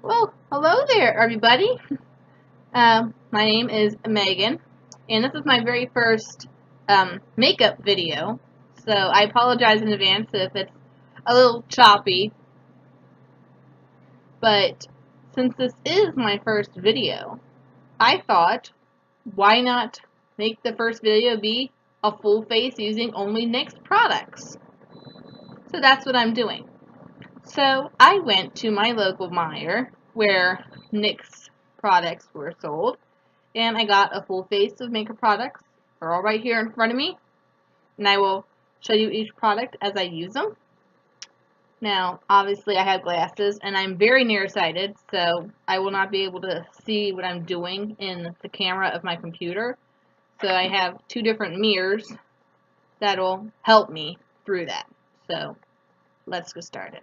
Well, hello there, everybody. My name is Megan, and this is my very first makeup video, so I apologize in advance if it's a little choppy, but since this is my first video, I thought, why not make the first video be a full face using only NYX products? So that's what I'm doing. So I went to my local Meijer where NYX products were sold, and I got a full face of makeup products. They're all right here in front of me, and I will show you each product as I use them. Now, obviously I have glasses, and I'm very nearsighted, so I will not be able to see what I'm doing in the camera of my computer. So I have two different mirrors that'll help me through that. So let's get started.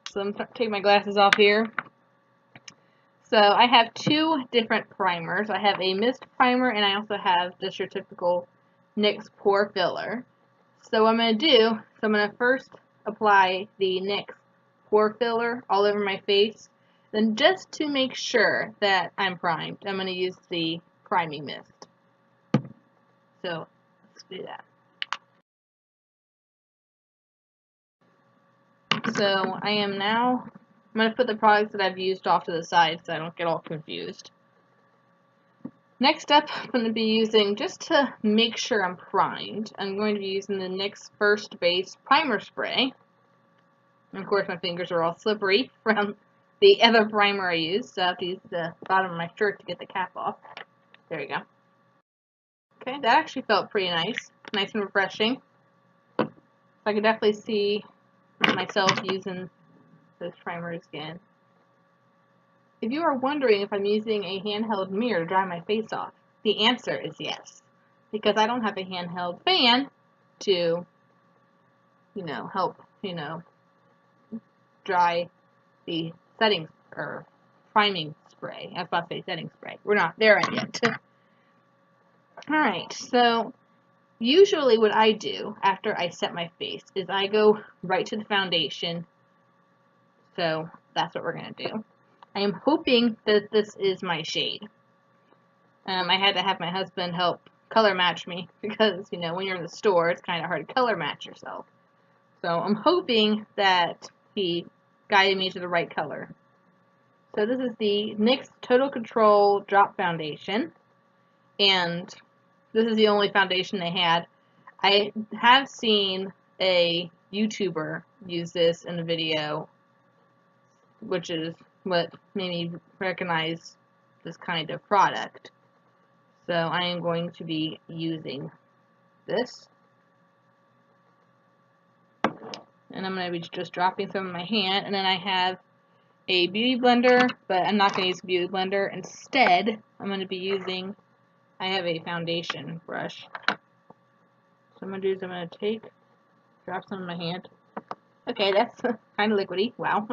So I'm going to take my glasses off here. So I have two different primers. I have a mist primer, and I also have just your typical NYX pore filler. So what I'm going to do is I'm going to first apply the NYX pore filler all over my face. Then just to make sure that I'm primed, I'm going to use the priming mist. So let's do that. So I'm going to put the products that I've used off to the side so I don't get all confused. Next up, I'm going to be using, just to make sure I'm primed, I'm going to be using the NYX First Base Primer Spray. And of course my fingers are all slippery from the other primer I used, so I have to use the bottom of my shirt to get the cap off. There you go. Okay, that actually felt pretty nice. Nice and refreshing. I could definitely see myself using those primers again. If you are wondering if I'm using a handheld mirror to dry my face off, the answer is yes. Because I don't have a handheld fan to, help, dry the setting or priming spray. I was about to say setting spray. We're not there yet. Alright, so usually what I do after I set my face is I go right to the foundation. So that's what we're going to do. I am hoping that this is my shade. I had to have my husband help color match me because, when you're in the store, it's kind of hard to color match yourself. So I'm hoping that he guided me to the right color. So this is the NYX Total Control Drop Foundation, and this is the only foundation they had. I have seen a YouTuber use this in a video, which is what made me recognize this kind of product. So I am going to be using this. And I'm going to be just dropping some in my hand. And then I have a beauty blender, but I'm not going to use a beauty blender. Instead, I'm going to be using, I have a foundation brush. So I'm going to do is I'm going to drop some in my hand. Okay, that's kind of liquidy. Wow.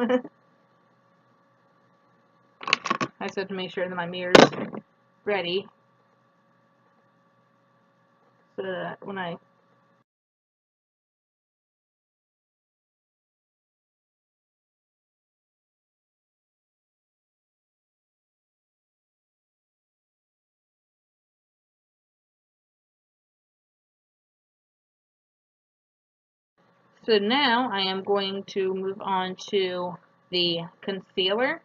I just have to make sure that my mirror's ready. So that when I So now I am going to move on to the concealer.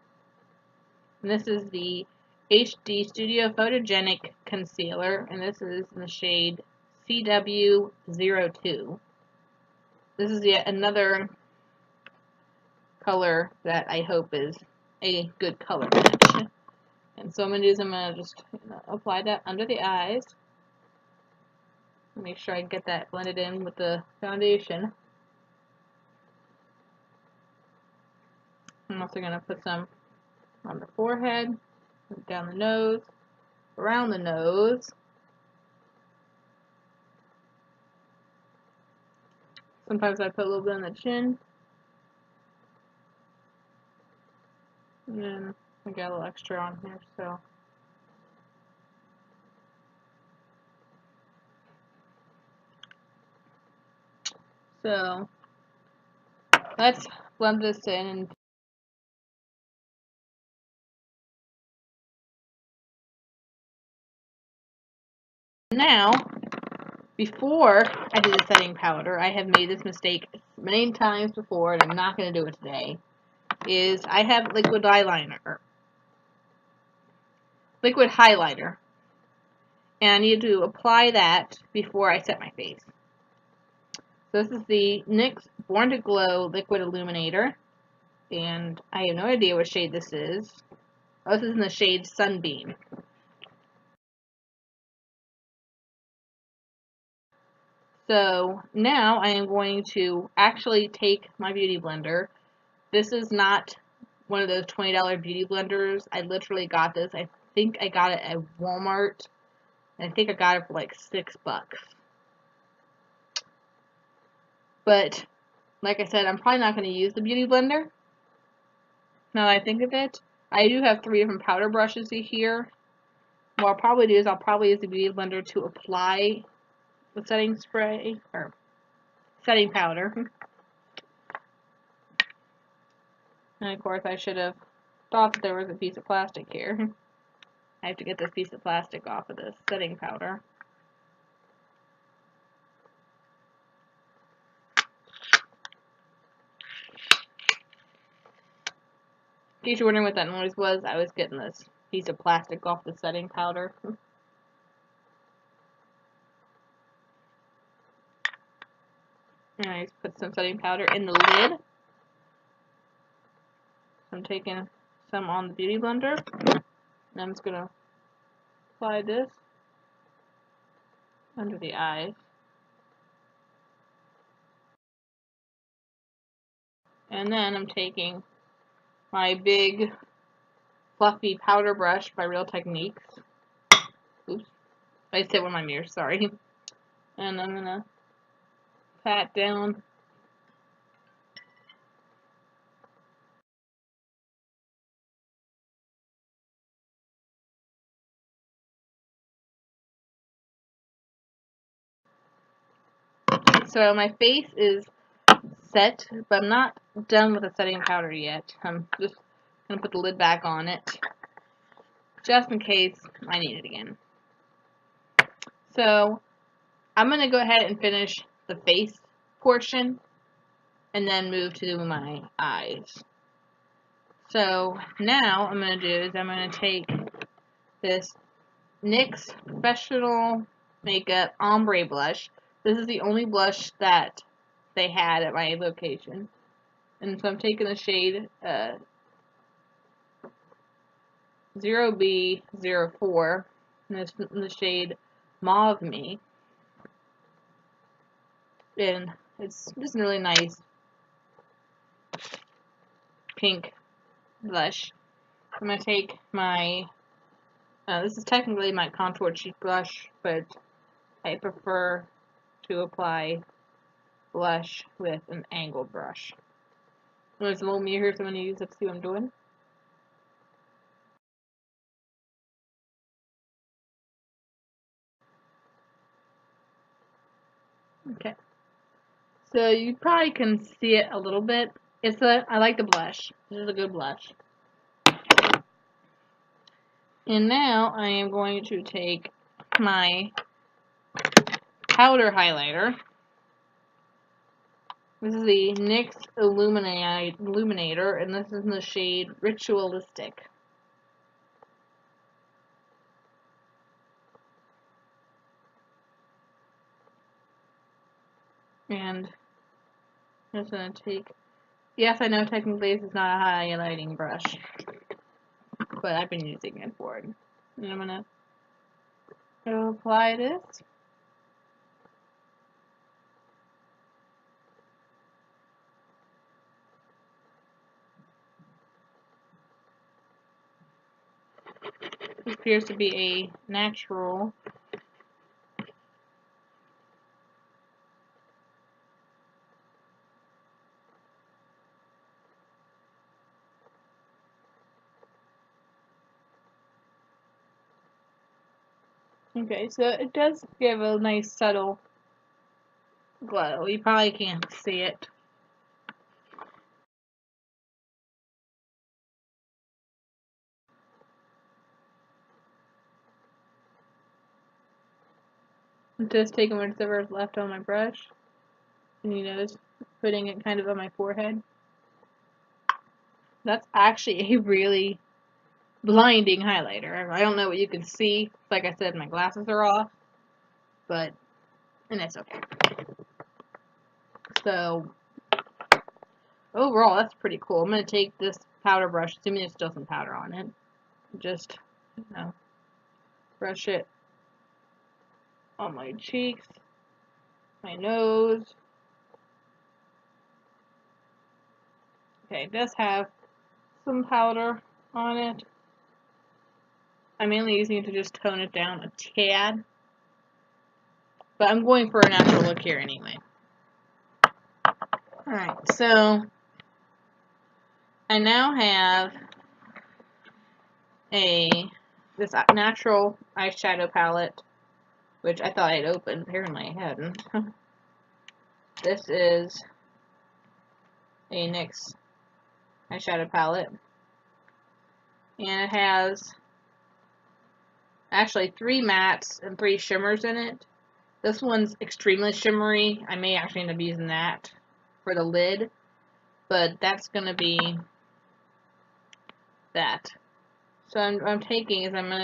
And this is the HD Studio Photogenic Concealer, and this is in the shade CW02. This is yet another color that I hope is a good color match. And so I'm going to just apply that under the eyes. Make sure I get that blended in with the foundation. I'm also going to put some on the forehead, down the nose, around the nose. Sometimes I put a little bit on the chin. And then I got a little extra on here, so let's blend this in and Now, before I do the setting powder, I have made this mistake many times before, and I'm not going to do it today, is I have liquid highlighter, and I need to apply that before I set my face. So this is the NYX Born to Glow Liquid Illuminator, and I have no idea what shade this is. Oh, this is in the shade Sunbeam. So now I am going to actually take my beauty blender. This is not one of those $20 beauty blenders. I literally got this. I think I got it at Walmart. I think I got it for like $6. But like I said, I'm probably not going to use the beauty blender. Now that I think of it, I do have 3 different powder brushes here. What I'll probably do is I'll probably use the beauty blender to apply the setting spray or setting powder. And of course, I should have thought that there was a piece of plastic here. I have to get this piece of plastic off of this setting powder. In case you're wondering what that noise was, I was getting this piece of plastic off the setting powder. And I just put some setting powder in the lid. So I'm taking some on the beauty blender. And I'm just going to apply this under the eyes. And then I'm taking my big fluffy powder brush by Real Techniques. Oops. I just hit one of my mirrors, sorry. And I'm going to pat down so my face is set, but I'm not done with the setting powder yet. I'm just going to put the lid back on it, just in case I need it again. So I'm going to go ahead and finish the face portion, and then move to my eyes. So now I'm going to do is I'm going to take this NYX Professional Makeup Ombre Blush. This is the only blush that they had at my location. And so I'm taking the shade 0B04, and it's in the shade Mauve Me. And it's just a really nice pink blush. I'm going to take my, this is technically my contour cheek blush, but I prefer to apply blush with an angled brush. There's a little mirror here, so I'm going to use it to see what I'm doing. Okay. So you probably can see it a little bit. I like the blush. This is a good blush. And now I am going to take my powder highlighter. This is the NYX Illuminator, and this is in the shade Ritualistic. And I'm just going to take, yes, I know technically this is not a highlighting brush, but I've been using it for it. And I'm going to apply this. This appears to be a natural Okay, so it does give a nice subtle glow. You probably can't see it. Just taking whatever's left on my brush, and you notice putting it kind of on my forehead. That's actually a really blinding highlighter. I don't know what you can see. Like I said, my glasses are off, and it's okay. So, overall, that's pretty cool. I'm going to take this powder brush, assuming there's still some powder on it, just, you know, brush it on my cheeks, my nose. Okay, it does have some powder on it. I'm mainly using it to just tone it down a tad, but I'm going for a natural look here anyway. Alright, so I now have this natural eyeshadow palette, which I thought I'd opened. Apparently I hadn't. This is a NYX eyeshadow palette, and it has actually 3 mattes and 3 shimmers in it. This one's extremely shimmery. I may actually end up using that for the lid, but that's going to be that. So I'm going to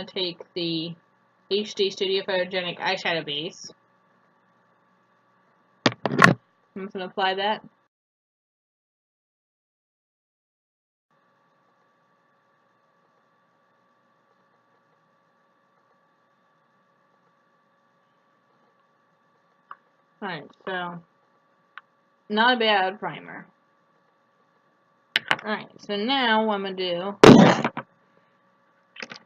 take the HD Studio Photogenic eyeshadow base. I'm just going to apply that. Alright, so not a bad primer. Alright, so now what I'm going to do,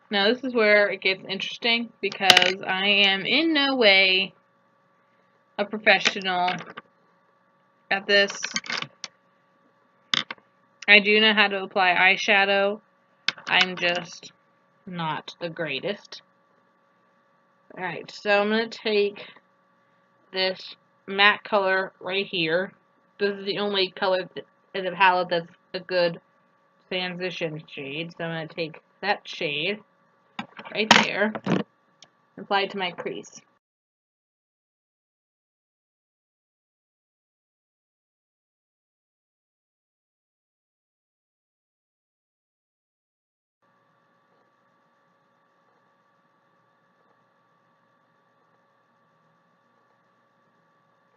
now this is where it gets interesting, because I am in no way a professional at this. I do know how to apply eyeshadow. I'm just not the greatest. Alright, so I'm going to take this matte color right here. This is the only color in the palette that's a good transition shade. So I'm going to take that shade right there and apply it to my crease.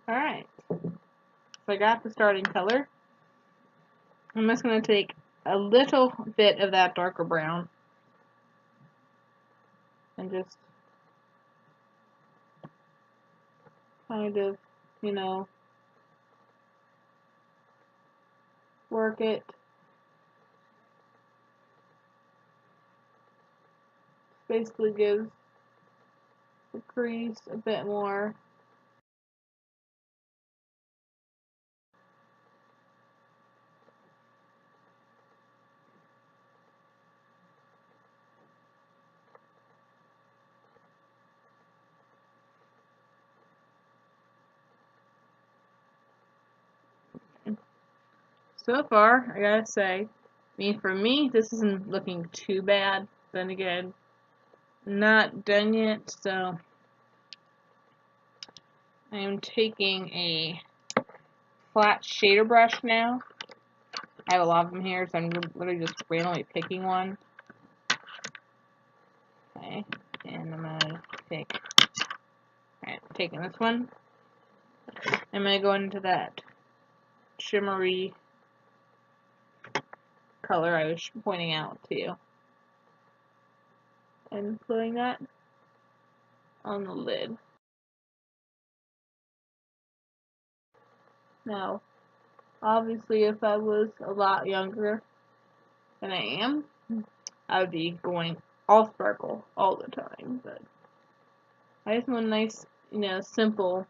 Alright, so I got the starting color. I'm just going to take a little bit of that darker brown and just kind of, you know, work it. Basically gives the crease a bit more. So far, I gotta say, I mean, for me, this isn't looking too bad. Then again, not done yet, so I am taking a flat shader brush now. I have a lot of them here, so I'm literally just randomly picking one. Okay, and I'm gonna take, alright, taking this one. I'm gonna go into that shimmery color I was pointing out to you, and putting that on the lid. Now, obviously, if I was a lot younger than I am, I would be going all sparkle all the time, but I just want a nice, you know, simple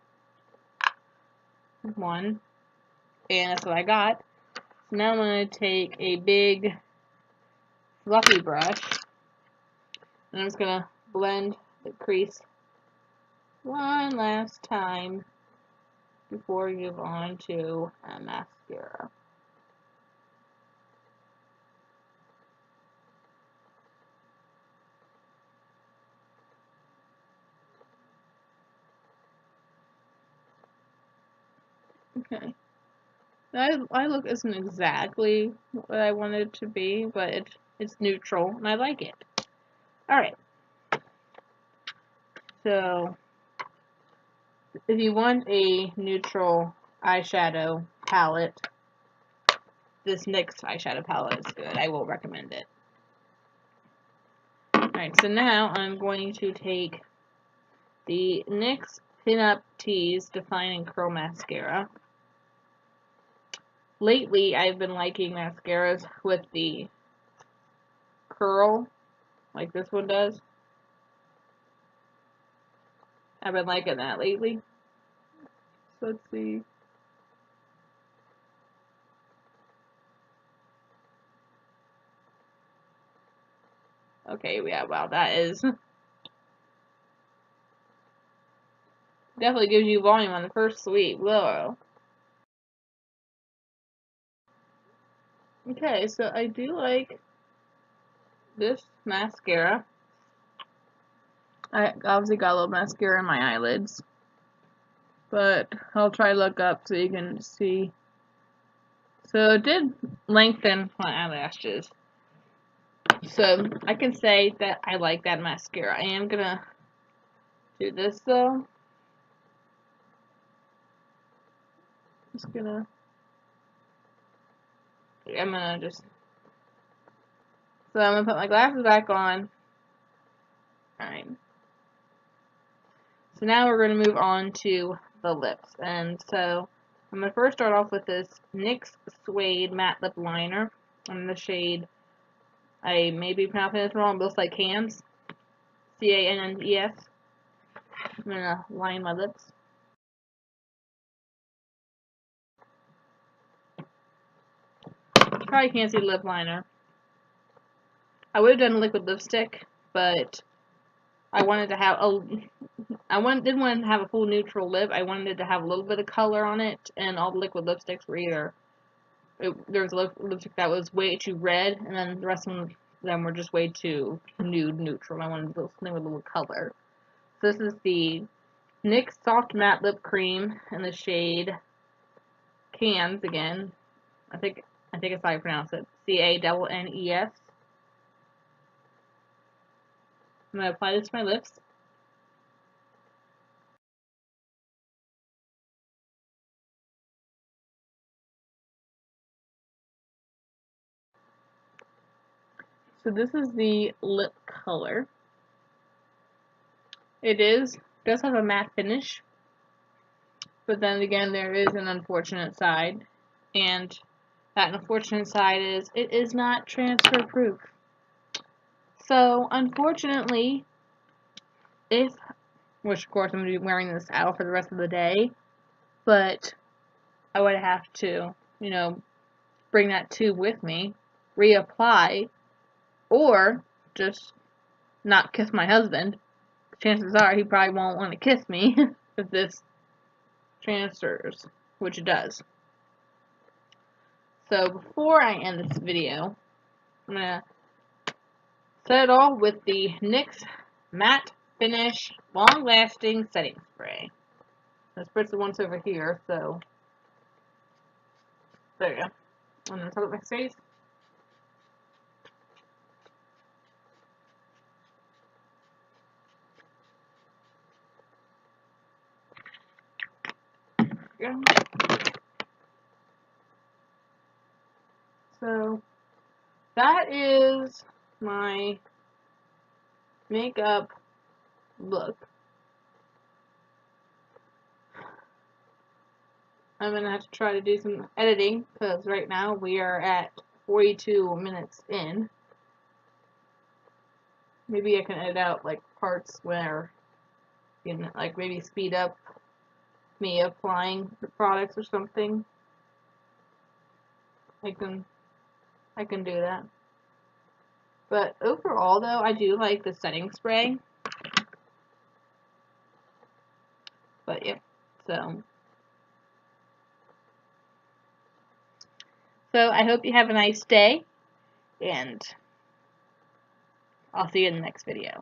one, and that's what I got. So now I'm going to take a big fluffy brush, and I'm just going to blend the crease one last time before we move on to a mascara. Okay. My look isn't exactly what I wanted it to be, but it's neutral, and I like it. Alright. So, if you want a neutral eyeshadow palette, this NYX eyeshadow palette is good. I will recommend it. Alright, so now I'm going to take the NYX Pin-Up Tease Define and Curl Mascara. Lately, I've been liking mascaras with the curl, like this one does. I've been liking that lately. So let's see. Okay, yeah, wow, that is definitely gives you volume on the first sweep. Whoa. Okay, so I do like this mascara. I obviously got a little mascara in my eyelids, but I'll try to look up so you can see. So it did lengthen my eyelashes. So I can say that I like that mascara. I am gonna do this though. I'm gonna just. So I'm gonna put my glasses back on. Alright. So now we're gonna move on to the lips. And so I'm gonna first start off with this NYX Suede Matte Lip Liner in the shade, I may be pronouncing this wrong, but it looks like Cannes. C-A-N-N-E-S. I'm gonna line my lips. Probably can't see the lip liner. I would have done liquid lipstick, but I wanted to have didn't want to have a full neutral lip. I wanted to have a little bit of color on it, and all the liquid lipsticks were either there was a lipstick that was way too red, and then the rest of them were just way too nude neutral. I wanted something with a little color. So this is the NYX Soft Matte Lip Cream in the shade Cannes again. I think it's how you pronounce it. C-A-N-N-E-S. I'm going to apply this to my lips. So this is the lip color. It does have a matte finish, but then again there is an unfortunate side, and that unfortunate side is it is not transfer proof. So unfortunately, which of course I'm going to be wearing this out for the rest of the day, but I would have to, bring that tube with me, reapply, or just not kiss my husband. Chances are he probably won't want to kiss me if this transfers, which it does. So before I end this video, I'm going to set it off with the NYX Matte Finish Long Lasting Setting Spray. I spritz it once over here, so there you go. And then top of my face. Yeah. So that is my makeup look. I'm going to have to try to do some editing because right now we are at 42 minutes in. Maybe I can edit out like parts where you can like maybe speed up me applying the products or something. I can do that. But overall though, I do like the setting spray. But yeah, so I hope you have a nice day, and I'll see you in the next video.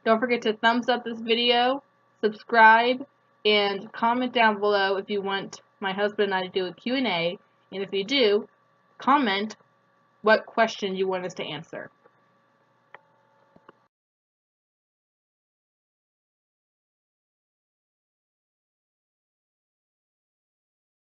Don't forget to thumbs up this video, subscribe, and comment down below if you want my husband and I do a Q&A, and if you do, comment what question you want us to answer.